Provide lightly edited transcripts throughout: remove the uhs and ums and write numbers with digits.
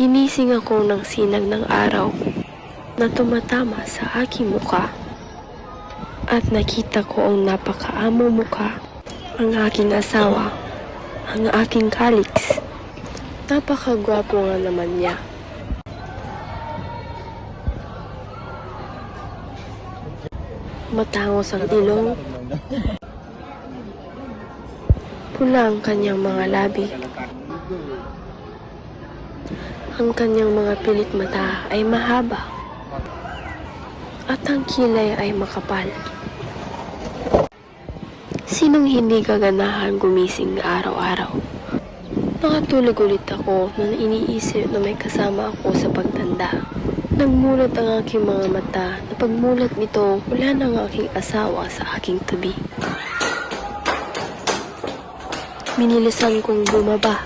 Ginising ako ng sinag ng araw na tumatama sa aking muka at nakita ko ang napakaamo muka, ang aking asawa, ang aking Calix. Napakagwapo nga naman niya. Matangos ang ilong, pula ang kanyang mga labi. Ang kanyang mga pilit mata ay mahaba at ang kilay ay makapal. Sinong hindi gaganahan gumising araw-araw? Nakatulog ulit ako nang iniisip na may kasama ako sa pagtanda. Nagmulat ang aking mga mata na pagmulat nito, wala na ang aking asawa sa aking tabi. Minilisan kong bumaba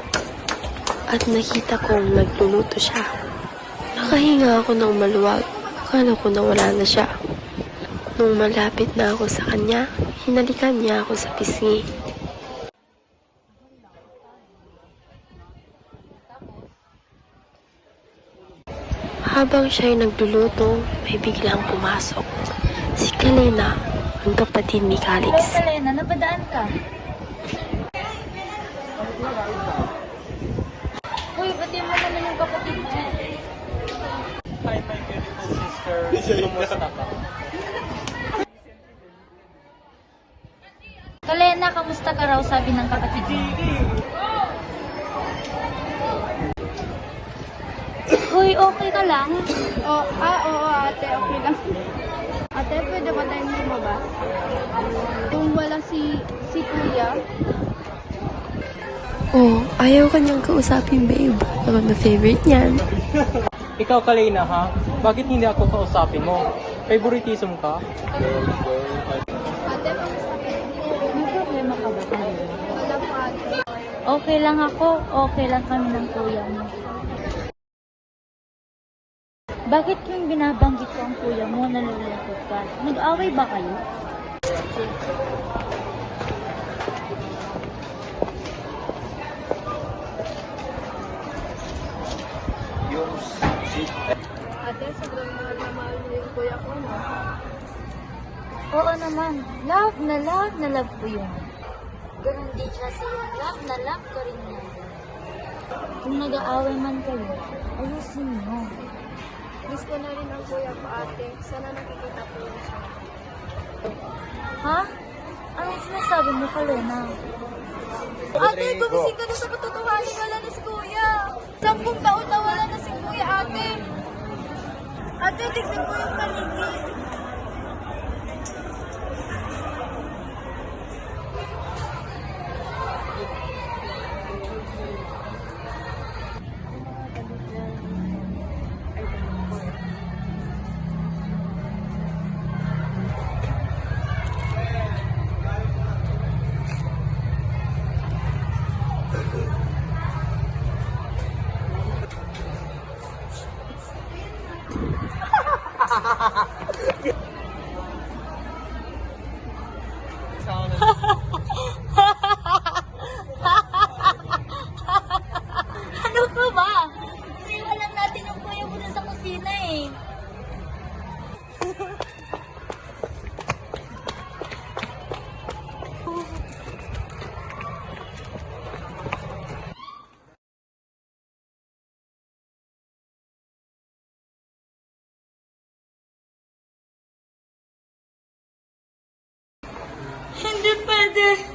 at nakita kong nagluluto siya. Nakahinga ako ng maluwag. Akala ko na wala na siya. Nung malapit na ako sa kanya, hinalikan niya ako sa pisngi. Habang siya'y nagluluto, may biglang pumasok. Si Kalena, ang kapatid ni Calix. Hello, Kalena. Napadaan ka? Uy, ba't yung mga yung kapatid mo? Hi, my beautiful sister. Kumusta ka? Kalena, kamusta ka raw? Sabi ng kapatid mo. Uy, okay ka lang? Oo ate, okay lang. Ate, pwede ba tayong lumabas? Kung wala si kuya. Oh, ayaw kanyang kausapin, babe. Ako na favorite niyan. Ikaw, Kalena, ha? Bakit hindi ako kausapin mo? Favoritism ka? Ate, kamusta ka? May problema ka ba, Kalena? Wala po ate. Okay lang ako. Okay lang kami ng kuya mo. Bakit yung binabanggit ko ang kuya mo, nalulungkot ka? Nag-away ba kayo? Ate, sobrang mahal na mahal mo yung kuya ko, no? Oo naman. Love na love ko yun. Ganun din siya sa'yo. Love ko rin yan. Kung nag-aaway man kayo, ayusin mo. Miss ko na rin ang kuya ko, ate. Sana nakikita ko yun siya. Ha? Anong sinasabi mo, Kalena? Ate, gumising ka na sa katotohanan. Wala na si kuya. 10 taon na wala na si kuya, ate. Ate, tignan ko yung paligid. Ano ka ba? Iniwan lang natin ang kuya mo sa kusina eh. Hindi pwede.